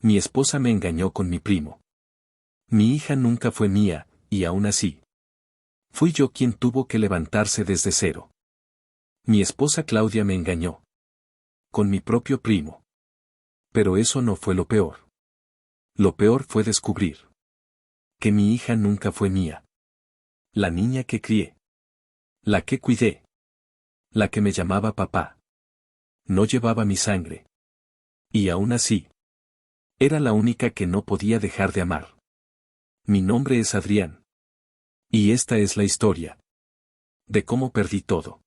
Mi esposa me engañó con mi primo. Mi hija nunca fue mía, y aún así. Fui yo quien tuvo que levantarse desde cero. Mi esposa Claudia me engañó. Con mi propio primo. Pero eso no fue lo peor. Lo peor fue descubrir que mi hija nunca fue mía. La niña que crié. La que cuidé. La que me llamaba papá. No llevaba mi sangre. Y aún así. Era la única que no podía dejar de amar. Mi nombre es Adrián. Y esta es la historia. De cómo perdí todo.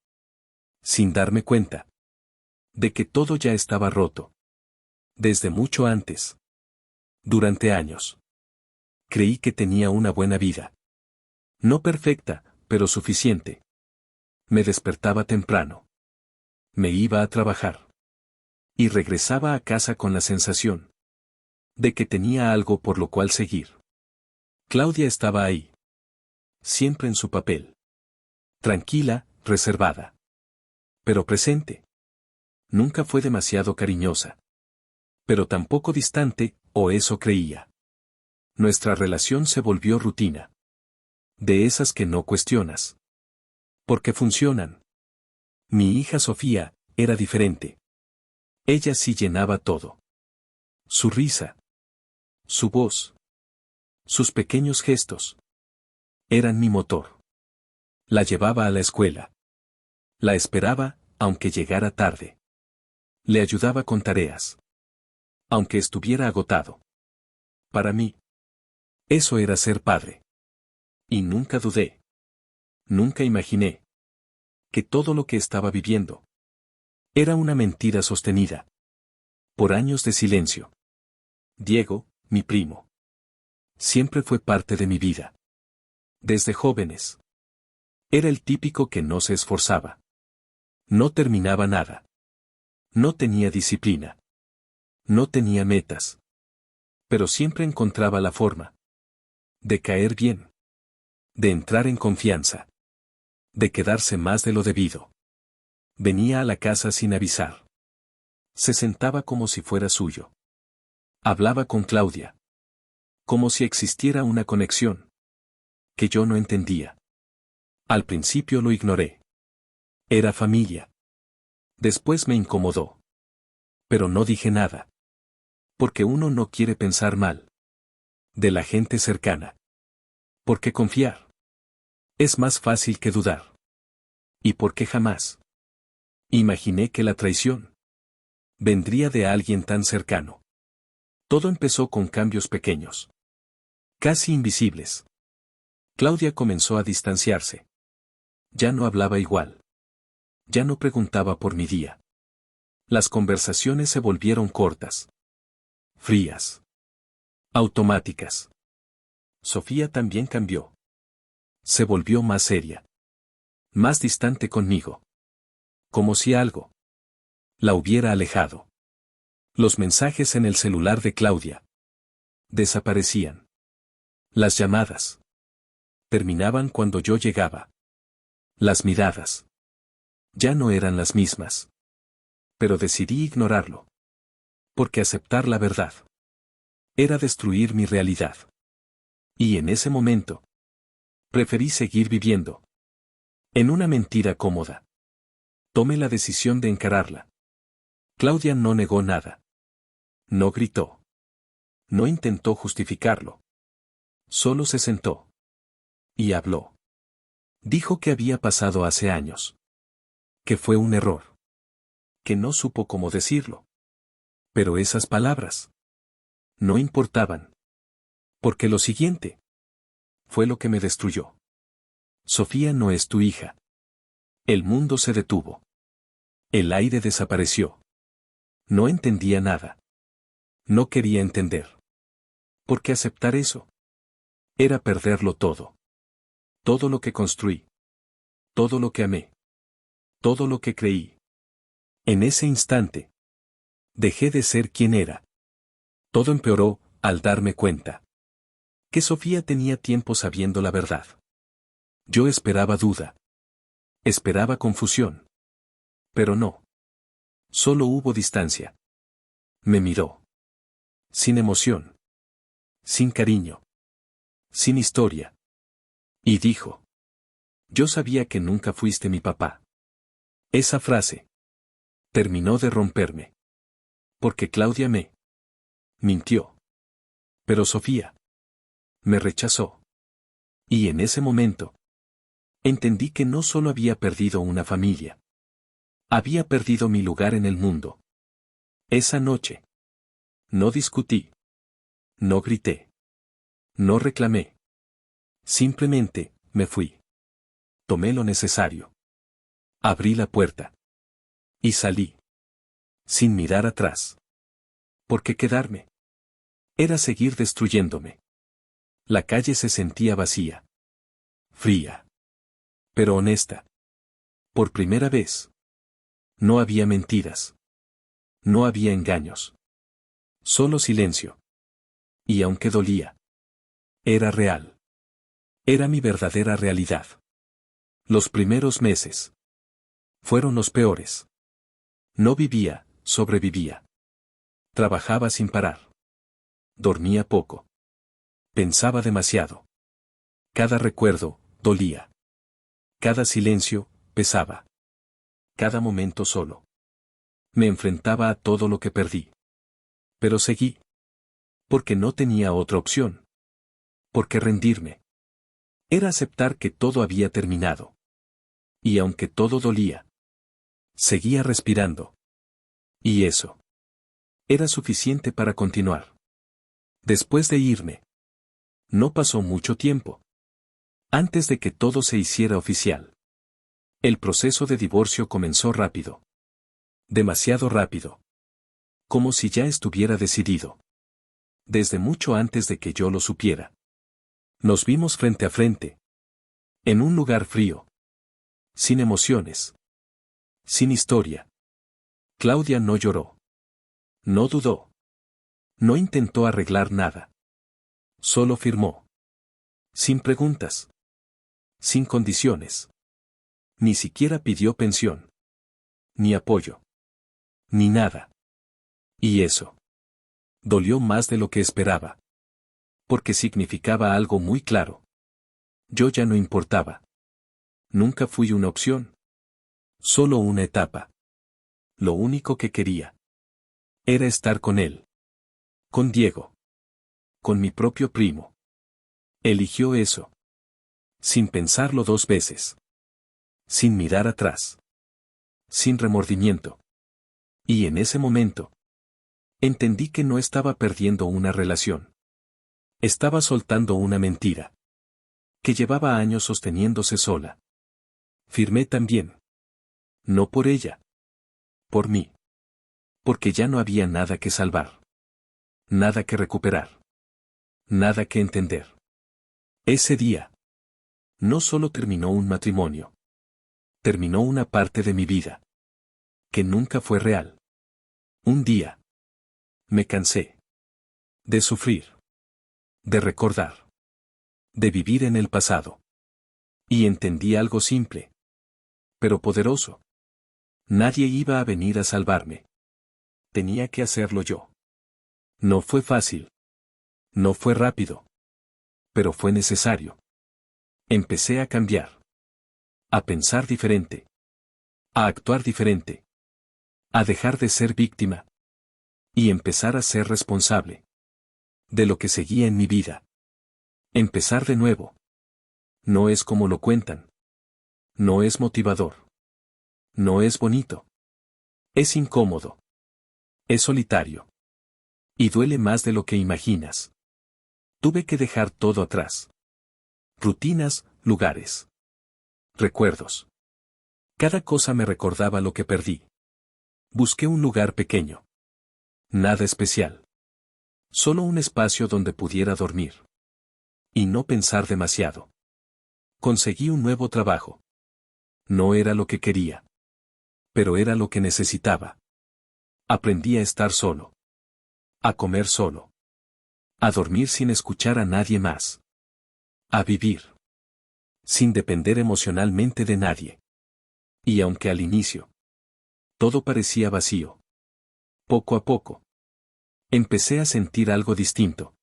Sin darme cuenta. De que todo ya estaba roto. Desde mucho antes. Durante años. Creí que tenía una buena vida. No perfecta, pero suficiente. Me despertaba temprano. Me iba a trabajar. Y regresaba a casa con la sensación de que tenía algo por lo cual seguir. Claudia estaba ahí. Siempre en su papel. Tranquila, reservada. Pero presente. Nunca fue demasiado cariñosa. Pero tampoco distante, o eso creía. Nuestra relación se volvió rutina. De esas que no cuestionas. Porque funcionan. Mi hija Sofía, era diferente. Ella sí llenaba todo. Su risa. Su voz. Sus pequeños gestos. Eran mi motor. La llevaba a la escuela. La esperaba, aunque llegara tarde. Le ayudaba con tareas. Aunque estuviera agotado. Para mí. Eso era ser padre. Y nunca dudé. Nunca imaginé. Que todo lo que estaba viviendo. Era una mentira sostenida. Por años de silencio. Diego, mi primo. Siempre fue parte de mi vida. Desde jóvenes. Era el típico que no se esforzaba. No terminaba nada. No tenía disciplina. No tenía metas. Pero siempre encontraba la forma. De caer bien. De entrar en confianza. De quedarse más de lo debido. Venía a la casa sin avisar. Se sentaba como si fuera suyo. Hablaba con Claudia. Como si existiera una conexión. Que yo no entendía. Al principio lo ignoré. Era familia. Después me incomodó. Pero no dije nada. Porque uno no quiere pensar mal. De la gente cercana. Porque confiar. Es más fácil que dudar. Y porque jamás. Imaginé que la traición. Vendría de alguien tan cercano. Todo empezó con cambios pequeños. Casi invisibles. Claudia comenzó a distanciarse. Ya no hablaba igual. Ya no preguntaba por mi día. Las conversaciones se volvieron cortas. Frías. Automáticas. Sofía también cambió. Se volvió más seria. Más distante conmigo. Como si algo la hubiera alejado. Los mensajes en el celular de Claudia desaparecían. Las llamadas terminaban cuando yo llegaba. Las miradas ya no eran las mismas. Pero decidí ignorarlo. Porque aceptar la verdad era destruir mi realidad. Y en ese momento preferí seguir viviendo en una mentira cómoda. Tomé la decisión de encararla. Claudia no negó nada. No gritó. No intentó justificarlo. Solo se sentó. Y habló. Dijo que había pasado hace años. Que fue un error. Que no supo cómo decirlo. Pero esas palabras no importaban. Porque lo siguiente fue lo que me destruyó. Sofía no es tu hija. El mundo se detuvo. El aire desapareció. No entendía nada. No quería entender. Porque aceptar eso era perderlo todo. Todo lo que construí. Todo lo que amé. Todo lo que creí. En ese instante dejé de ser quien era. Todo empeoró al darme cuenta que Sofía tenía tiempo sabiendo la verdad. Yo esperaba duda. Esperaba confusión. Pero no. Solo hubo distancia. Me miró. Sin emoción. Sin cariño. Sin historia. Y dijo: yo sabía que nunca fuiste mi papá. Esa frase terminó de romperme. Porque Claudia me mintió. Pero Sofía me rechazó. Y en ese momento entendí que no solo había perdido una familia. Había perdido mi lugar en el mundo. Esa noche no discutí. No grité. No reclamé. Simplemente me fui. Tomé lo necesario. Abrí la puerta. Y salí. Sin mirar atrás. Porque quedarme era seguir destruyéndome. La calle se sentía vacía. Fría. Pero honesta. Por primera vez. No había mentiras. No había engaños. Solo silencio. Y aunque dolía, era real. Era mi verdadera realidad. Los primeros meses fueron los peores. No vivía, sobrevivía. Trabajaba sin parar. Dormía poco. Pensaba demasiado. Cada recuerdo dolía. Cada silencio pesaba. Cada momento solo. Me enfrentaba a todo lo que perdí. Pero seguí. Porque no tenía otra opción. Porque rendirme era aceptar que todo había terminado. Y aunque todo dolía, seguía respirando. Y eso era suficiente para continuar. Después de irme, no pasó mucho tiempo. Antes de que todo se hiciera oficial. El proceso de divorcio comenzó rápido. Demasiado rápido. Como si ya estuviera decidido. Desde mucho antes de que yo lo supiera. Nos vimos frente a frente. En un lugar frío. Sin emociones. Sin historia. Claudia no lloró. No dudó. No intentó arreglar nada. Solo firmó. Sin preguntas. Sin condiciones. Ni siquiera pidió pensión. Ni apoyo. Ni nada. Y eso dolió más de lo que esperaba. Porque significaba algo muy claro. Yo ya no importaba. Nunca fui una opción. Solo una etapa. Lo único que quería era estar con él. Con Diego. Con mi propio primo. Eligió eso. Sin pensarlo dos veces. Sin mirar atrás. Sin remordimiento. Y en ese momento entendí que no estaba perdiendo una relación. Estaba soltando una mentira. Que llevaba años sosteniéndose sola. Firmé también. No por ella. Por mí. Porque ya no había nada que salvar. Nada que recuperar. Nada que entender. Ese día. No solo terminó un matrimonio. Terminó una parte de mi vida. Que nunca fue real. Un día. Me cansé. De sufrir. De recordar. De vivir en el pasado. Y entendí algo simple. Pero poderoso. Nadie iba a venir a salvarme. Tenía que hacerlo yo. No fue fácil. No fue rápido. Pero fue necesario. Empecé a cambiar. A pensar diferente. A actuar diferente. A dejar de ser víctima. Y empezar a ser responsable. De lo que seguía en mi vida. Empezar de nuevo. No es como lo cuentan. No es motivador. No es bonito. Es incómodo. Es solitario. Y duele más de lo que imaginas. Tuve que dejar todo atrás. Rutinas, lugares. Recuerdos. Cada cosa me recordaba lo que perdí. Busqué un lugar pequeño. Nada especial. Solo un espacio donde pudiera dormir. Y no pensar demasiado. Conseguí un nuevo trabajo. No era lo que quería. Pero era lo que necesitaba. Aprendí a estar solo. A comer solo. A dormir sin escuchar a nadie más. A vivir. Sin depender emocionalmente de nadie. Y aunque al inicio todo parecía vacío. Poco a poco. Empecé a sentir algo distinto.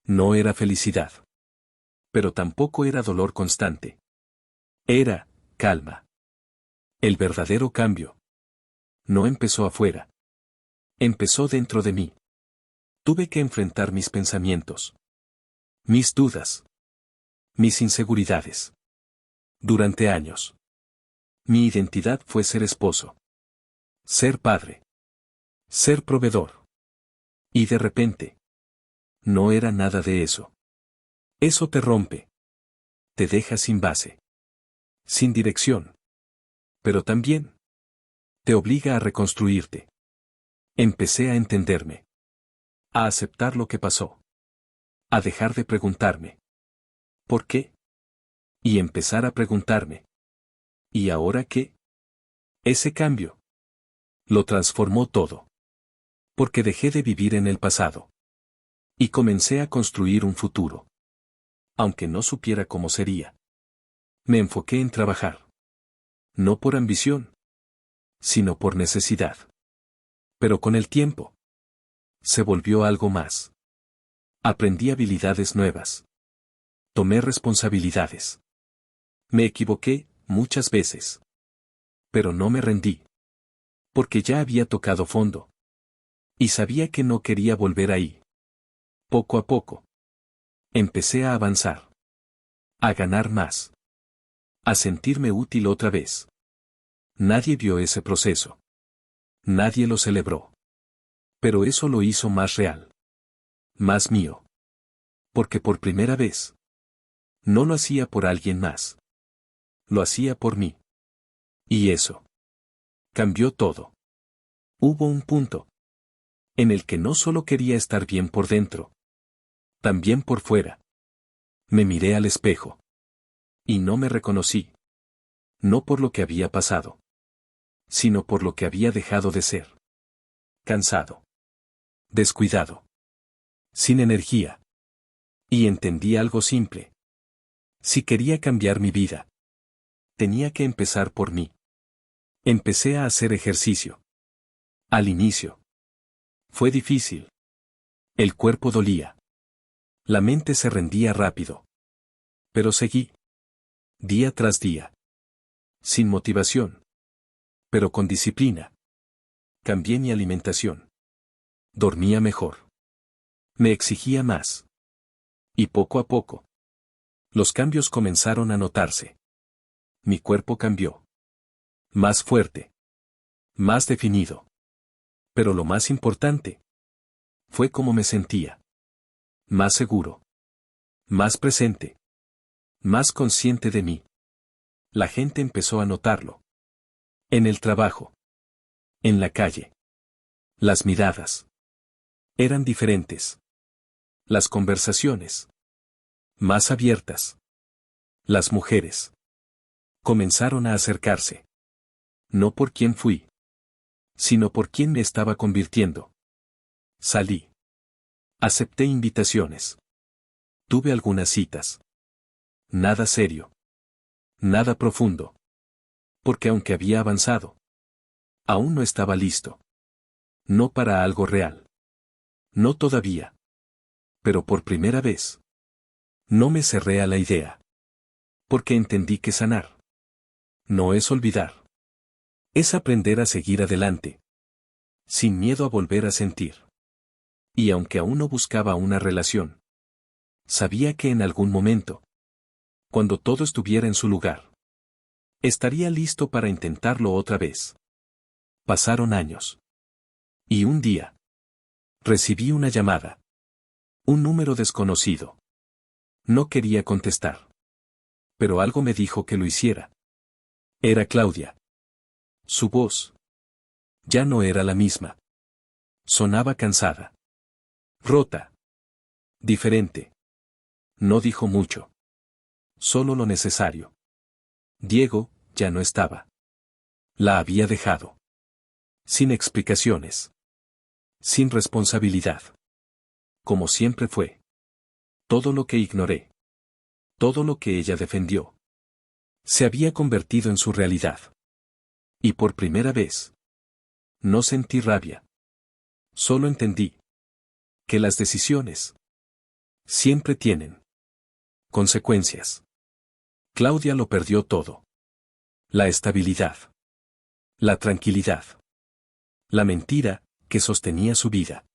No era felicidad. Pero tampoco era dolor constante. Era calma. El verdadero cambio no empezó afuera. Empezó dentro de mí. Tuve que enfrentar mis pensamientos, mis dudas, mis inseguridades. Durante años, mi identidad fue ser esposo, ser padre, ser proveedor. Y de repente, no era nada de eso. Eso te rompe. Te deja sin base, sin dirección. Pero también te obliga a reconstruirte. Empecé a entenderme, a aceptar lo que pasó, a dejar de preguntarme ¿por qué? Y empezar a preguntarme ¿y ahora qué? Ese cambio lo transformó todo. Porque dejé de vivir en el pasado. Y comencé a construir un futuro. Aunque no supiera cómo sería. Me enfoqué en trabajar. No por ambición, sino por necesidad. Pero con el tiempo, se volvió algo más. Aprendí habilidades nuevas. Tomé responsabilidades. Me equivoqué, muchas veces. Pero no me rendí. Porque ya había tocado fondo. Y sabía que no quería volver ahí. Poco a poco. Empecé a avanzar. A ganar más. A sentirme útil otra vez. Nadie vio ese proceso. Nadie lo celebró. Pero eso lo hizo más real. Más mío. Porque por primera vez, no lo hacía por alguien más. Lo hacía por mí. Y eso cambió todo. Hubo un punto en el que no solo quería estar bien por dentro, también por fuera. Me miré al espejo. Y no me reconocí. No por lo que había pasado, sino por lo que había dejado de ser. Cansado. Descuidado. Sin energía. Y entendí algo simple. Si quería cambiar mi vida, tenía que empezar por mí. Empecé a hacer ejercicio. Al inicio. Fue difícil. El cuerpo dolía. La mente se rendía rápido. Pero seguí. Día tras día. Sin motivación. Pero con disciplina. Cambié mi alimentación. Dormía mejor. Me exigía más. Y poco a poco, los cambios comenzaron a notarse. Mi cuerpo cambió. Más fuerte. Más definido. Pero lo más importante fue cómo me sentía. Más seguro. Más presente. Más consciente de mí. La gente empezó a notarlo. En el trabajo. En la calle. Las miradas eran diferentes. Las conversaciones más abiertas. Las mujeres comenzaron a acercarse. No por quién fui, sino por quién me estaba convirtiendo. Salí. Acepté invitaciones. Tuve algunas citas. Nada serio. Nada profundo. Porque aunque había avanzado, aún no estaba listo. No para algo real. No todavía. Pero por primera vez, no me cerré a la idea. Porque entendí que sanar no es olvidar. Es aprender a seguir adelante. Sin miedo a volver a sentir. Y aunque aún no buscaba una relación, sabía que en algún momento, cuando todo estuviera en su lugar, estaría listo para intentarlo otra vez. Pasaron años. Y un día, recibí una llamada. Un número desconocido. No quería contestar. Pero algo me dijo que lo hiciera. Era Claudia. Su voz ya no era la misma. Sonaba cansada. Rota. Diferente. No dijo mucho. Solo lo necesario. Diego ya no estaba. La había dejado. Sin explicaciones. Sin responsabilidad. Como siempre fue. Todo lo que ignoré. Todo lo que ella defendió. Se había convertido en su realidad. Y por primera vez, no sentí rabia. Solo entendí. Que las decisiones siempre tienen consecuencias. Claudia lo perdió todo. La estabilidad. La tranquilidad. La mentira, que sostenía su vida.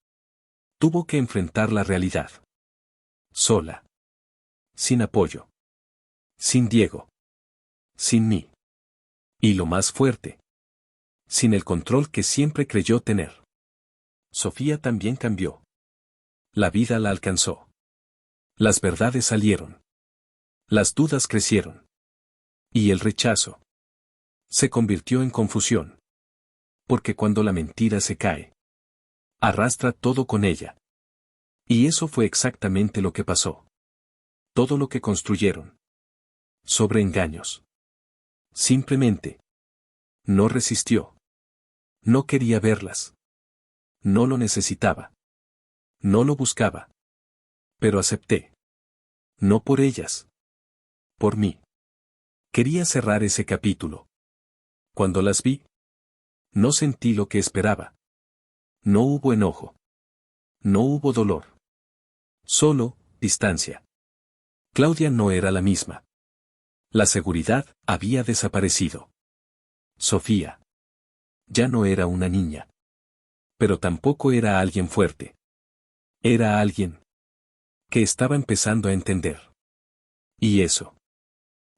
Tuvo que enfrentar la realidad. Sola. Sin apoyo. Sin Diego. Sin mí. Y lo más fuerte. Sin el control que siempre creyó tener. Sofía también cambió. La vida la alcanzó. Las verdades salieron. Las dudas crecieron. Y el rechazo se convirtió en confusión. Porque cuando la mentira se cae, arrastra todo con ella. Y eso fue exactamente lo que pasó. Todo lo que construyeron. Sobre engaños. Simplemente. No resistió. No quería verlas. No lo necesitaba. No lo buscaba. Pero acepté. No por ellas. Por mí. Quería cerrar ese capítulo. Cuando las vi, no sentí lo que esperaba. No hubo enojo. No hubo dolor. Solo, distancia. Claudia no era la misma. La seguridad había desaparecido. Sofía. Ya no era una niña. Pero tampoco era alguien fuerte. Era alguien que estaba empezando a entender. Y eso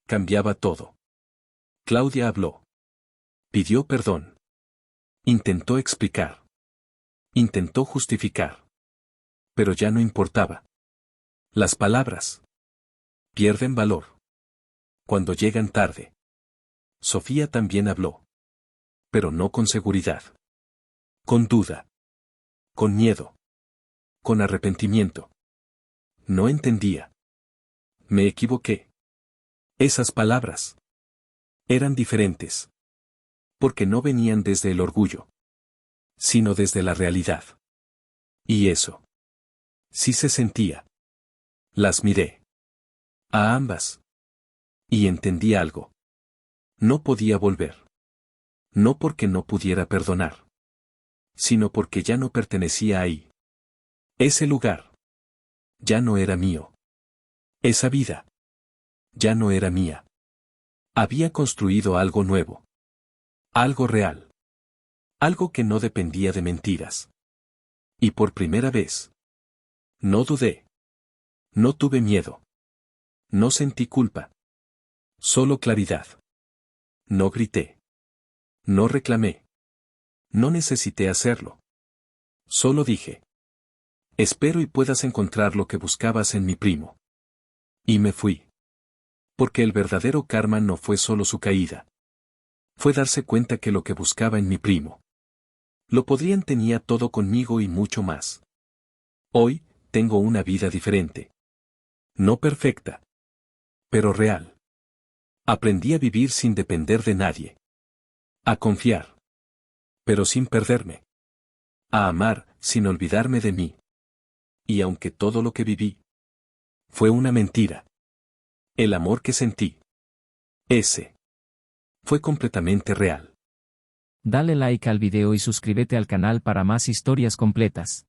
cambiaba todo. Claudia habló. Pidió perdón. Intentó explicar. Intentó justificar. Pero ya no importaba. Las palabras pierden valor cuando llegan tarde. Sofía también habló. Pero no con seguridad. Con duda. Con miedo. Con arrepentimiento. No entendía. Me equivoqué. Esas palabras eran diferentes. Porque no venían desde el orgullo, sino desde la realidad. Y eso sí se sentía. Las miré. A ambas. Y entendí algo. No podía volver. No porque no pudiera perdonar. Sino porque ya no pertenecía ahí. Ese lugar ya no era mío. Esa vida ya no era mía. Había construido algo nuevo. Algo real. Algo que no dependía de mentiras. Y por primera vez, no dudé. No tuve miedo. No sentí culpa. Solo claridad. No grité. No reclamé. No necesité hacerlo. Solo dije. Espero y puedas encontrar lo que buscabas en mi primo. Y me fui. Porque el verdadero karma no fue solo su caída. Fue darse cuenta que lo que buscaba en mi primo lo podrían tenía todo conmigo y mucho más. Hoy, tengo una vida diferente. No perfecta. Pero real. Aprendí a vivir sin depender de nadie. A confiar. Pero sin perderme. A amar, sin olvidarme de mí. Y aunque todo lo que viví fue una mentira, el amor que sentí, ese, fue completamente real. Dale like al video y suscríbete al canal para más historias completas.